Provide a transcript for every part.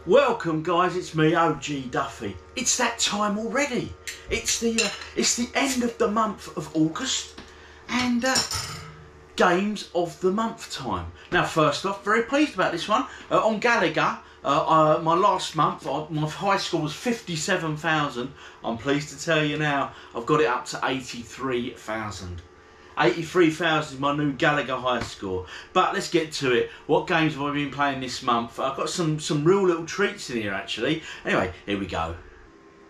Welcome guys, it's me, OGDuffy. It's that time already. It's the end of the month of August and games of the month time. Now first off, very pleased about this one. On Gallagher, my last month, my high score was 57,000. I'm pleased to tell you now, I've got it up to 83,000. 83,000 is my new Gallagher high score. But let's get to it. What games have I been playing this month? I've got some real little treats in here actually. Anyway, here we go.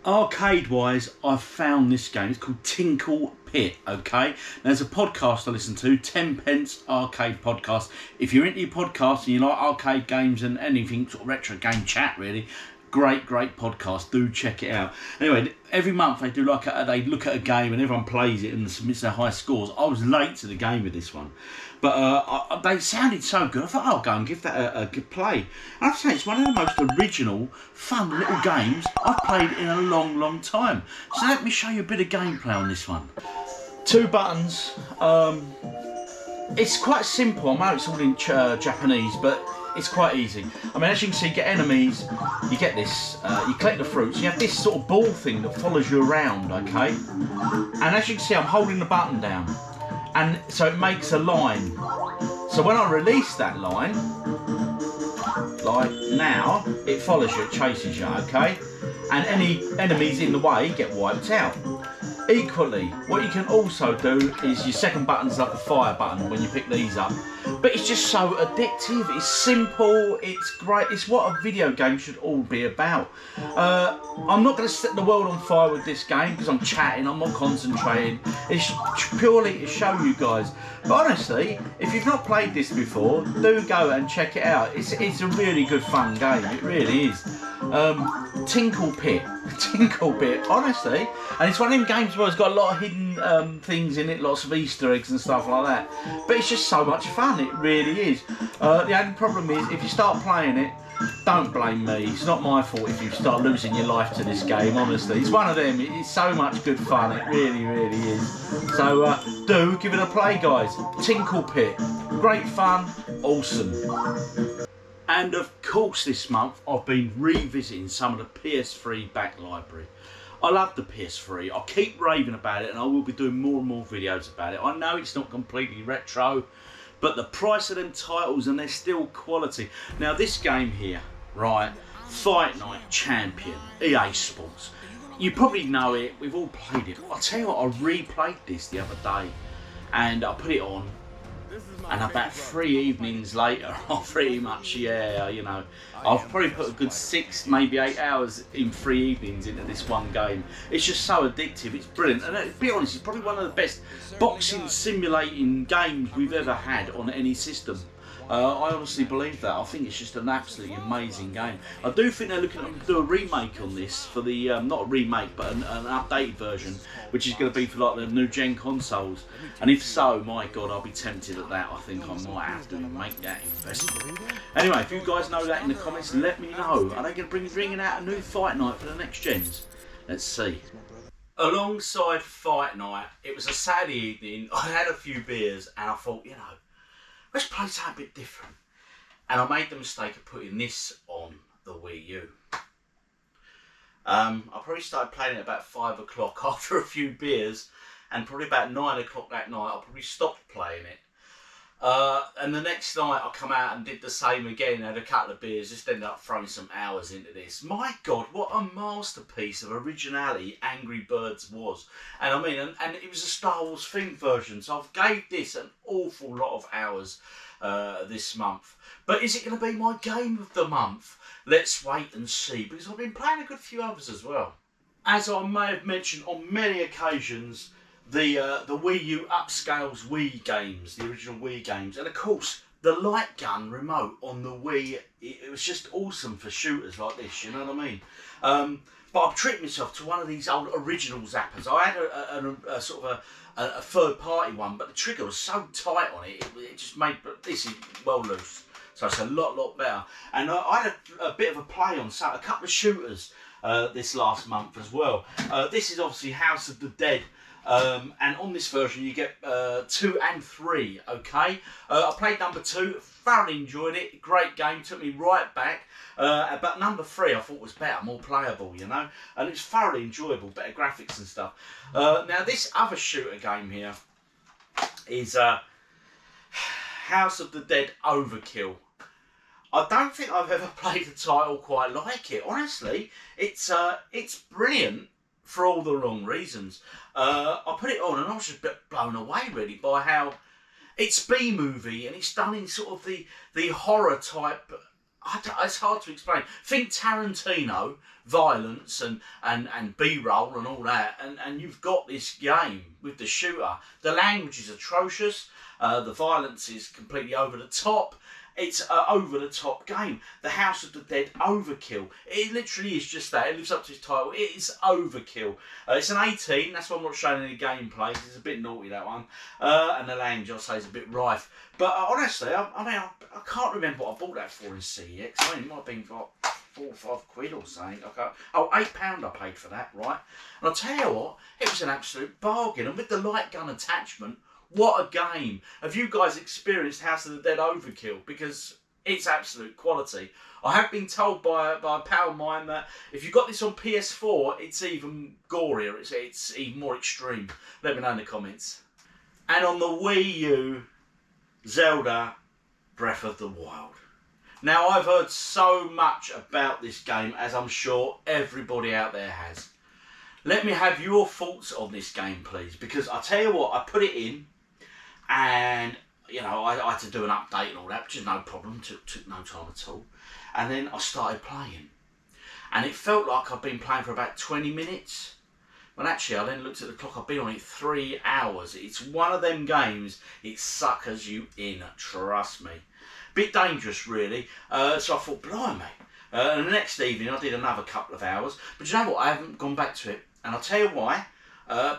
Arcade wise, I've found this game. It's called Tinkle Pit, okay? Now, there's a podcast I listen to, 10 Pence Arcade Podcast. If you're into your podcast and you like arcade games and anything sort of retro game chat really, great podcast, do check it out. Anyway, every month they do they look at a game and everyone plays it and submits their high scores. I was late to the game with this one, but they sounded so good. I thought I'll go and give that a good play. And I have to say, it's one of the most original, fun little games I've played in a long time. So let me show you a bit of gameplay on this one. 2 buttons. It's quite simple. I know it's all in Japanese, but it's quite easy. I mean, as you can see, you get enemies, you get this, you collect the fruits, you have this sort of ball thing that follows you around, okay? And as you can see, I'm holding the button down, and so it makes a line. So when I release that line, like now, it follows you, it chases you, okay? And any enemies in the way get wiped out. Equally, what you can also do is your second button's like the fire button when you pick these up. But it's just so addictive, it's simple, it's great, it's what a video game should all be about. I'm not going to set the world on fire with this game because I'm chatting, I'm not concentrating. It's purely to show you guys. But honestly, if you've not played this before, do go and check it out. It's a really good fun game, it really is. Tinkle Pit, honestly. And it's one of them games where it's got a lot of hidden things in it, lots of Easter eggs and stuff like that. But it's just so much fun, it really is. The only problem is, if you start playing it, don't blame me. It's not my fault if you start losing your life to this game, honestly. It's one of them, it's so much good fun, it really is. So do give it a play, guys. Tinkle Pit, great fun, awesome. And of course this month I've been revisiting some of the PS3 back library. I love the PS3, I'll keep raving about it and I will be doing more and more videos about it. I know it's not completely retro, but the price of them titles and they're still quality. Now this game here, right, Fight Night Champion, EA Sports. You probably know it, we've all played it. I'll tell you what, I replayed this the other day and I put it on. And about 3 evenings later, I'll pretty much, yeah, you know, I've probably put a good 6, maybe 8 hours in 3 evenings into this one game. It's just so addictive, it's brilliant. And to be honest, it's probably one of the best boxing simulating games we've ever had on any system. I honestly believe that. I think it's just an absolutely amazing game. I do think they're looking to do a remake on this for the, not a remake, but an updated version, which is going to be for like the new gen consoles. And if so, my God, I'll be tempted at that. I think I might have to make that investment. Anyway, if you guys know that in the comments, let me know. Are they going to bringing out a new Fight Night for the next gens? Let's see. Alongside Fight Night, it was a Saturday evening. I had a few beers and I thought, you know, let's play something a bit different. And I made the mistake of putting this on the WiiU. I probably started playing it about 5 o'clock after a few beers, and probably about 9 o'clock that night I probably stopped playing it. And the next night I come out and did the same again, had a couple of beers, just ended up throwing some hours into this. My God, what a masterpiece of originality Angry Birds was. And I mean, and it was a Star Wars themed version, so I've gave this an awful lot of hours this month. But is it going to be my game of the month? Let's wait and see, because I've been playing a good few others as well. As I may have mentioned on many occasions, the WiiU upscales Wii games, the original Wii games, and of course the light gun remote on the Wii, it was just awesome for shooters like this, you know what I mean? But I've treated myself to one of these old original zappers. I had a sort of a third party one, but the trigger was so tight on it, it just made, but this is well loose, so it's a lot better. And I had a bit of a play on a couple of shooters this last month as well. This is obviously House of the Dead. And on this version you get 2 and 3, okay? I played number 2, thoroughly enjoyed it, great game, took me right back. But number 3 I thought was better, more playable, you know? And it's thoroughly enjoyable, better graphics and stuff. Now this other shooter game here is House of the Dead Overkill. I don't think I've ever played a title quite like it, honestly. It's brilliant for all the wrong reasons. I put it on and I was just a bit blown away really by how it's B-movie and it's done in sort of the horror type. It's hard to explain. Think Tarantino, violence and B-roll and all that, and you've got this game with the shooter. The language is atrocious. The violence is completely over the top. It's an over-the-top game. The House of the Dead Overkill. It literally is just that. It lives up to its title. It is Overkill. It's an 18. That's why I'm not showing any gameplay. It's a bit naughty, that one. And the language, I'll say, is a bit rife. But honestly, I can't remember what I bought that for in CEX. I mean, it might have been for 4 or 5 quid or something. Oh, £8 I paid for that, right? And I'll tell you what, it was an absolute bargain. And with the light gun attachment, what a game. Have you guys experienced House of the Dead Overkill? Because it's absolute quality. I have been told by a pal of mine that if you got this on PS4, it's even gorier, it's even more extreme. Let me know in the comments. And on the WiiU, Zelda Breath of the Wild. Now, I've heard so much about this game, as I'm sure everybody out there has. Let me have your thoughts on this game, please, because I tell you what, I put it in, and you know, I had to do an update and all that, which is no problem, took no time at all. And then I started playing, and it felt like I'd been playing for about 20 minutes. When actually I then looked at the clock, I've been on it 3 hours. It's one of them games, it suckers you in, trust me. Bit dangerous really, so I thought, blimey. And the next evening I did another couple of hours, but you know what, I haven't gone back to it. And I'll tell you why.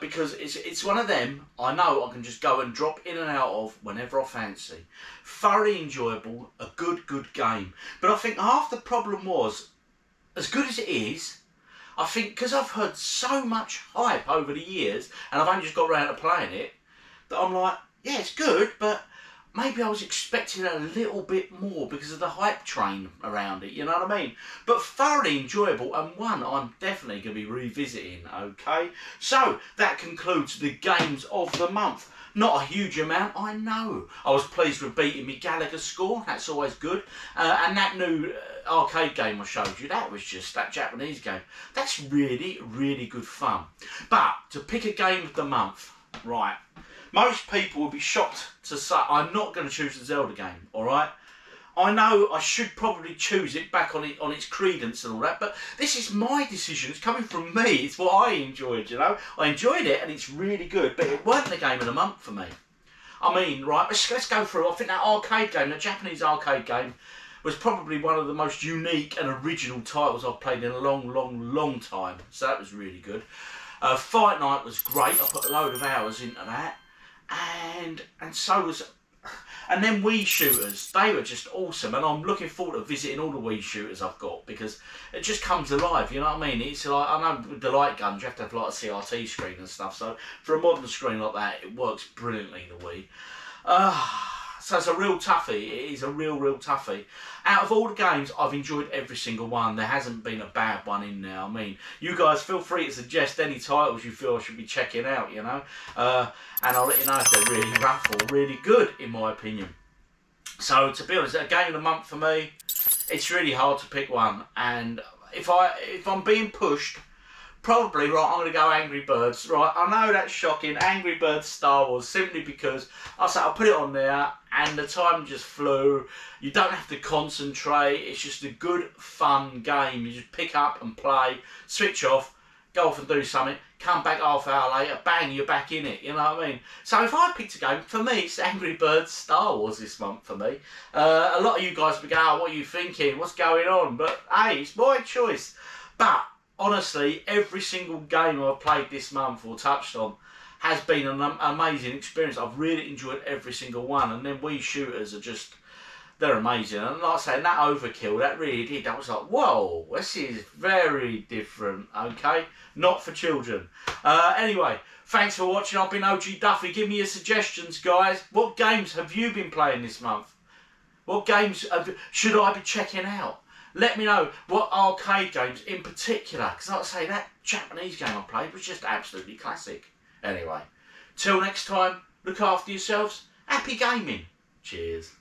Because it's one of them I know I can just go and drop in and out of whenever I fancy. Thoroughly enjoyable, a good game. But I think half the problem was, as good as it is, I think because I've heard so much hype over the years and I've only just got around to playing it, that I'm like, yeah, it's good, but maybe I was expecting a little bit more because of the hype train around it, you know what I mean? But thoroughly enjoyable, and one I'm definitely going to be revisiting, okay? So, that concludes the games of the month. Not a huge amount, I know. I was pleased with beating my Gallagher score, that's always good. And that new arcade game I showed you, that was just that Japanese game. That's really, really good fun. But, to pick a game of the month, right, most people will be shocked to say I'm not going to choose the Zelda game, alright? I know I should probably choose it back on its credence and all that, but this is my decision. It's coming from me. It's what I enjoyed, you know? I enjoyed it and it's really good, but it weren't the game of the month for me. I mean, right, let's go through. I think that arcade game, the Japanese arcade game, was probably one of the most unique and original titles I've played in a long time. So that was really good. Fight Night was great. I put a load of hours into that. And so was, and then Wii shooters, they were just awesome, and I'm looking forward to visiting all the Wii shooters I've got, because it just comes alive, you know what I mean? It's like, I know with the light guns you have to have like a CRT screen and stuff, so for a modern screen like that it works brilliantly, the Wii. So it's a real toughie. It is a real toughie. Out of all the games, I've enjoyed every single one. There hasn't been a bad one in there. I mean, you guys feel free to suggest any titles you feel I should be checking out, you know. And I'll let you know if they're really rough or really good, in my opinion. So, to be honest, a game of the month for me, it's really hard to pick one. And if I'm being pushed, probably, right, I'm going to go Angry Birds, right? I know that's shocking, Angry Birds Star Wars, simply because I'll put it on there and the time just flew. You don't have to concentrate, it's just a good, fun game. You just pick up and play, switch off, go off and do something, come back half hour later, bang, you're back in it, you know what I mean? So if I picked a game, for me, it's Angry Birds Star Wars this month for me. A lot of you guys will be going, oh, what are you thinking? What's going on? But hey, it's my choice. But honestly, every single game I've played this month or touched on has been an amazing experience. I've really enjoyed every single one, and then Wii shooters are just, they're amazing. And like I say, that Overkill, that really did. I was like, whoa, this is very different, okay? Not for children. Anyway, thanks for watching. I've been OGDuffy. Give me your suggestions, guys. What games have you been playing this month? What games should I be checking out? Let me know what arcade games in particular, because like I say, that Japanese game I played was just absolutely classic. Anyway, till next time, look after yourselves. Happy gaming. Cheers.